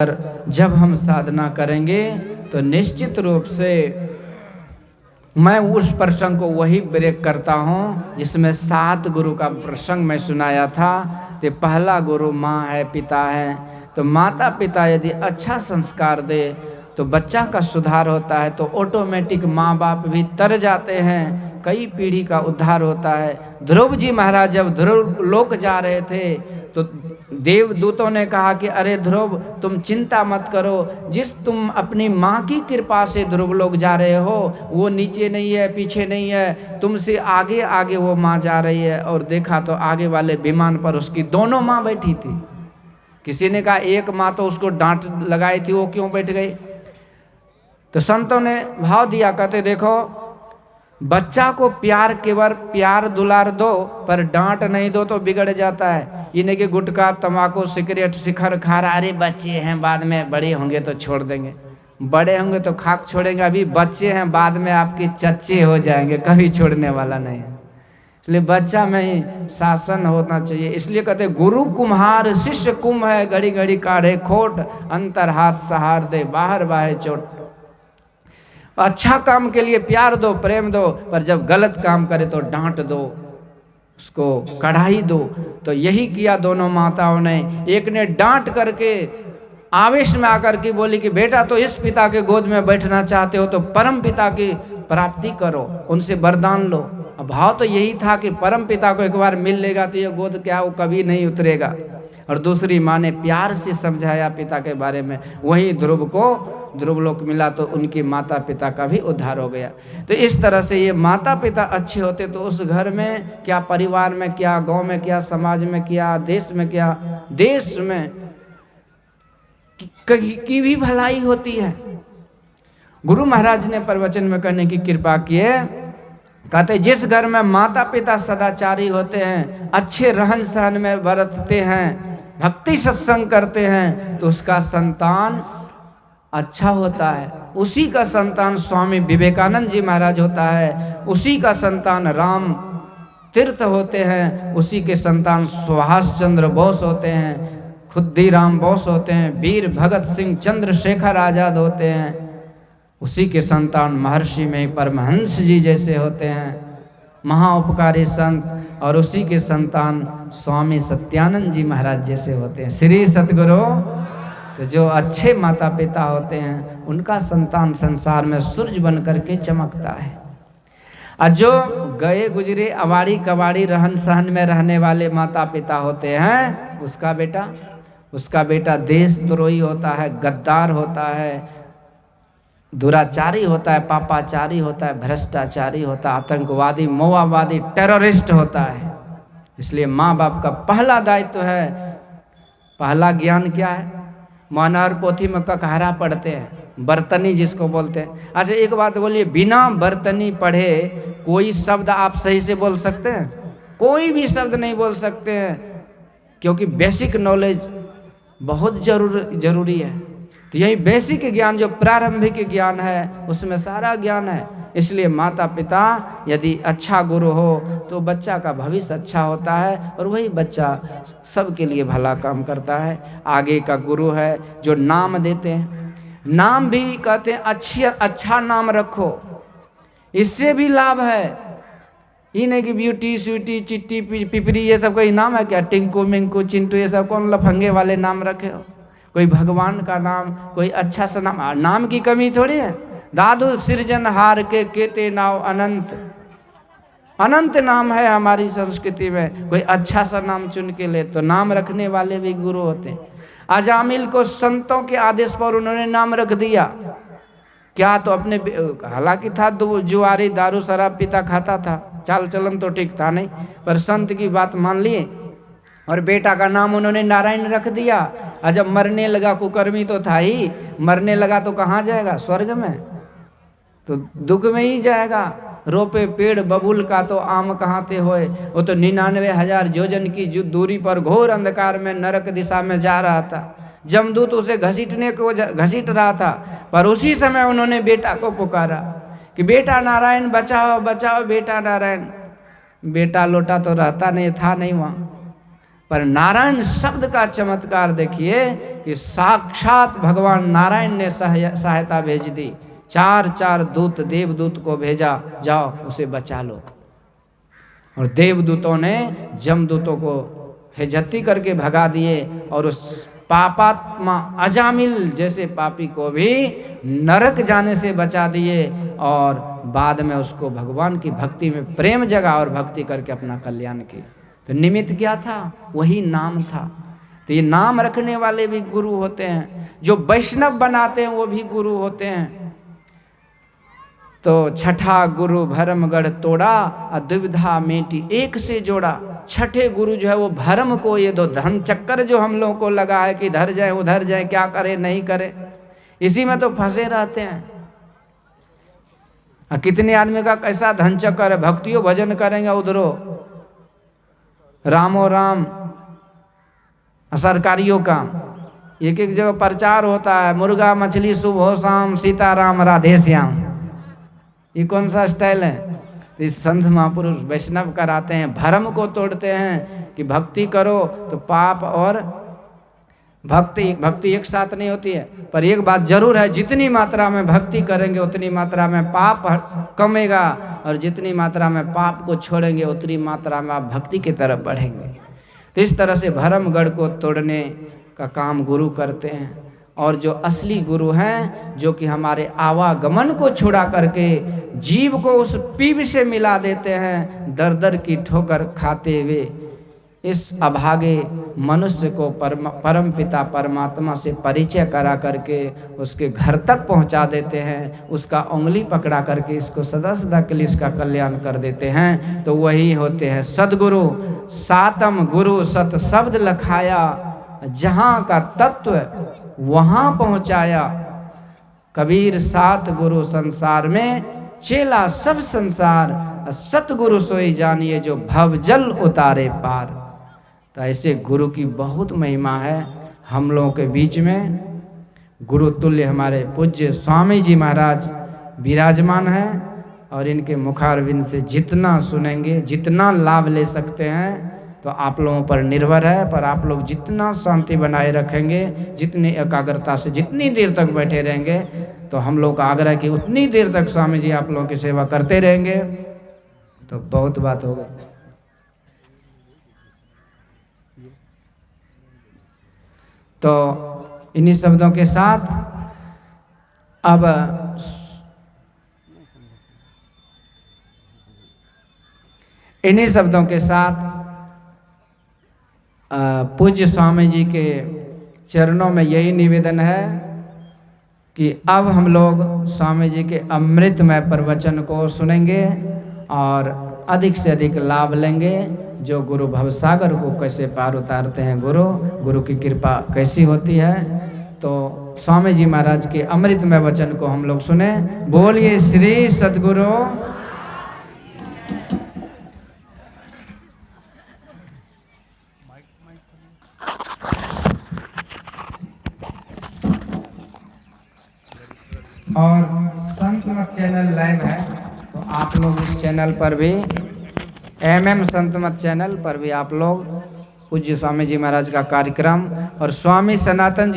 पर जब हम साधना करेंगे तो निश्चित रूप से मैं उस प्रसंग को वही ब्रेक करता हूँ जिसमें 7 गुरु का प्रसंग मैं सुनाया था। कि पहला गुरु माँ है, पिता है। तो माता पिता यदि अच्छा संस्कार दे तो बच्चा का सुधार होता है, तो ऑटोमेटिक माँ बाप भी तर जाते हैं, कई पीढ़ी का उद्धार होता है। ध्रुव जी महाराज जब ध्रुव लोक जा रहे थे तो देवदूतों ने कहा कि अरे ध्रुव तुम चिंता मत करो, जिस तुम अपनी माँ की कृपा से ध्रुव लोक जा रहे हो वो नीचे नहीं है, पीछे नहीं है, तुमसे आगे आगे वो माँ जा रही है। और देखा तो आगे वाले विमान पर उसकी दोनों माँ बैठी थी। किसी ने कहा एक माँ तो उसको डांट लगाई थी, वो क्यों बैठ गई? तो संतों ने भाव दिया, कहते देखो बच्चा को प्यार केवल प्यार दुलार दो, पर डांट नहीं दो तो बिगड़ जाता है। ये नहीं कि गुटखा तंबाकू सिगरेट शिखर खा रहा, अरे बच्चे हैं बाद में बड़े होंगे तो छोड़ देंगे, बड़े होंगे तो खाक छोड़ेंगे, अभी बच्चे हैं बाद में आपके चच्चे हो जाएंगे, कभी छोड़ने वाला नहीं है। इसलिए बच्चा में ही शासन होना चाहिए। इसलिए कहते गुरु कुम्हार शिष्य कुंभ है, घड़ी घड़ी काढ़े खोट, अंतर हाथ सहार दे बाहर बाहे चोट। अच्छा काम के लिए प्यार दो, प्रेम दो, पर जब गलत काम करे तो डांट दो, उसको कढ़ाई दो। तो यही किया दोनों माताओं ने। एक ने डांट करके आवेश में आकर के बोली कि बेटा तो इस पिता के गोद में बैठना चाहते हो तो परम पिता की प्राप्ति करो, उनसे वरदान लो। अब भाव तो यही था कि परम पिता को एक बार मिल लेगा तो ये गोद क्या वो कभी नहीं उतरेगा। और दूसरी माँ ने प्यार से समझाया पिता के बारे में, वही ध्रुव को ध्रुव लोक मिला तो उनके माता पिता का भी उद्धार हो गया। तो इस तरह से ये माता पिता अच्छे होते तो उस घर में क्या, परिवार में क्या, गांव में क्या, समाज में क्या, देश में क्या, देश में की भी भलाई होती है। गुरु महाराज ने प्रवचन में कहने की कृपा किए, कहते जिस घर में माता पिता सदाचारी होते हैं, अच्छे रहन सहन में बरतते हैं, भक्ति सत्संग करते हैं, तो उसका संतान अच्छा होता है। उसी का संतान स्वामी विवेकानंद जी महाराज होता है, उसी का संतान राम तीर्थ होते हैं, उसी के संतान सुभाष चंद्र बोस होते हैं, खुद्दीराम बोस होते हैं, वीर भगत सिंह चंद्रशेखर आजाद होते हैं, उसी के संतान महर्षि में परमहंस जी जैसे होते हैं, महाउपकारी संत, और उसी के संतान स्वामी सत्यानंद जी महाराज जैसे होते हैं। श्री सतगुरु। तो जो अच्छे माता पिता होते हैं उनका संतान संसार में सूरज बन करके चमकता है। और जो गए गुजरे अवाड़ी कवाड़ी रहन सहन में रहने वाले माता पिता होते हैं, उसका बेटा देशद्रोही होता है, गद्दार होता है, दुराचारी होता है, पापाचारी होता है, भ्रष्टाचारी होता है, आतंकवादी, मौवादी, टेररिस्ट होता है। इसलिए माँ बाप का पहला दायित्व है, पहला ज्ञान क्या है? मानर पोथी में ककहरा पढ़ते हैं, बर्तनी जिसको बोलते हैं। अच्छा एक बात बोलिए, बिना बर्तनी पढ़े कोई शब्द आप सही से बोल सकते हैं? कोई भी शब्द नहीं बोल सकते हैं, क्योंकि बेसिक नॉलेज बहुत जरूरी है। तो यही बेसिक ज्ञान जो प्रारंभिक ज्ञान है उसमें सारा ज्ञान है। इसलिए माता पिता यदि अच्छा गुरु हो तो बच्चा का भविष्य अच्छा होता है, और वही बच्चा सबके लिए भला काम करता है। आगे का गुरु है जो नाम देते हैं, नाम भी कहते हैं अच्छा नाम रखो, इससे भी लाभ है। ये नहीं कि ब्यूटी स्वीटी चिट्टी पिपरी ये सब कोई नाम है क्या? टिंकू मिंकू चिंटू ये सब कौन लफंगे वाले नाम रखे हो? कोई भगवान का नाम, कोई अच्छा सा नाम, नाम की कमी थोड़ी है। दादू सृजनहार के केते नाव अनंत, अनंत नाम है हमारी संस्कृति में। कोई अच्छा सा नाम चुन के ले, तो नाम रखने वाले भी गुरु होते हैं। अजामिल को संतों के आदेश पर उन्होंने नाम रख दिया। क्या तो अपने, हालांकि था जुआरी दारू शराब पीता खाता था, चाल चलन तो ठीक था नहीं, पर संत की बात मान लिए और बेटा का नाम उन्होंने नारायण रख दिया। और जब मरने लगा, कुकर्मी तो था ही, मरने लगा तो कहाँ जाएगा? स्वर्ग में, तो दुख में ही जाएगा। रोपे पेड़ बबूल का तो आम कहाँ ते होए, वो तो 99,000 योजन की दूरी पर घोर अंधकार में नरक दिशा में जा रहा था। जमदूत उसे घसीट रहा था, पर उसी समय उन्होंने बेटा को पुकारा कि बेटा नारायण बचाओ बचाओ बेटा नारायण। बेटा लोटा तो रहता नहीं था नहीं वहाँ, पर नारायण शब्द का चमत्कार देखिए कि साक्षात भगवान नारायण ने सहायता भेज दी। 4 दूत देवदूत को भेजा, जाओ उसे बचा लो। और देवदूतों ने जमदूतों को हिज्जती करके भगा दिए और उस पापात्मा अजामिल जैसे पापी को भी नरक जाने से बचा दिए और बाद में उसको भगवान की भक्ति में प्रेम जगा और भक्ति करके अपना कल्याण किया। तो निमित्त क्या था? वही नाम था। तो ये नाम रखने वाले भी गुरु होते हैं, जो वैष्णव बनाते हैं वो भी गुरु होते हैं। तो छठा गुरु भरमगढ़ तोड़ा, दुविधा मेटी एक से जोड़ा। छठे गुरु जो है वो भरम को, ये दो धन चक्कर जो हम लोगों को लगा है कि इधर जाए उधर जाए, क्या करे नहीं करे, इसी में तो फंसे रहते हैं। कितने आदमी का कैसा धन चक्कर है, भक्तियों भजन करेंगे उधरो रामो राम, सरकारियों काम, एक एक जगह प्रचार होता है, मुर्गा मछली शुभ हो शाम, सीताराम राधे श्याम। ये कौन सा स्टाइल है? इस संत महापुरुष वैष्णव कराते हैं, भरम को तोड़ते हैं कि भक्ति करो तो पाप और भक्ति एक साथ नहीं होती है। पर एक बात जरूर है, जितनी मात्रा में भक्ति करेंगे उतनी मात्रा में पाप कमेगा, और जितनी मात्रा में पाप को छोड़ेंगे उतनी मात्रा में आप भक्ति की तरफ बढ़ेंगे। तो इस तरह से भरमगढ़ को तोड़ने का काम गुरु करते हैं। और जो असली गुरु हैं, जो कि हमारे आवागमन को छुड़ा करके जीव को उस पीप से मिला देते हैं, दर दर की ठोकर खाते हुए इस अभागे मनुष्य को परम पिता परमात्मा से परिचय करा करके उसके घर तक पहुंचा देते हैं, उसका उंगली पकड़ा करके इसको सदा सदा के लिए इसका कल्याण कर देते हैं। तो वही होते हैं सदगुरु। सातम गुरु सत शब्द लखाया, जहाँ का तत्व वहाँ पहुँचाया। कबीर सात गुरु संसार में, चेला सब संसार, सतगुरु सोई जानिए जो भवजल उतारे पार। तो ऐसे गुरु की बहुत महिमा है हम लोगों के बीच में। गुरु तुल्य हमारे पूज्य स्वामी जी महाराज विराजमान हैं, और इनके मुखारविंद से जितना सुनेंगे, जितना लाभ ले सकते हैं, तो आप लोगों पर निर्भर है। पर आप लोग जितना शांति बनाए रखेंगे, जितनी एकाग्रता से जितनी देर तक बैठे रहेंगे, तो हम लोग का आग्रह कि उतनी देर तक स्वामी जी आप लोगों की सेवा करते रहेंगे। तो बहुत बात हो गई। तो इन्हीं शब्दों के साथ अब इन्हीं शब्दों के साथ पूज्य स्वामी जी के चरणों में यही निवेदन है कि अब हम लोग स्वामी जी के अमृतमय प्रवचन को सुनेंगे और अधिक से अधिक लाभ लेंगे। जो गुरु भवसागर को कैसे पार उतारते हैं, गुरु की कृपा कैसी होती है। तो स्वामी जी महाराज के अमृतमय वचन को हम लोग सुने। बोलिए श्री सद्गुरु। और संतमत चैनल लाइव है, तो आप लोग इस चैनल पर भी, MM संतमत चैनल पर भी आप लोग पूज्य स्वामी जी महाराज का कार्यक्रम और स्वामी सनातन जी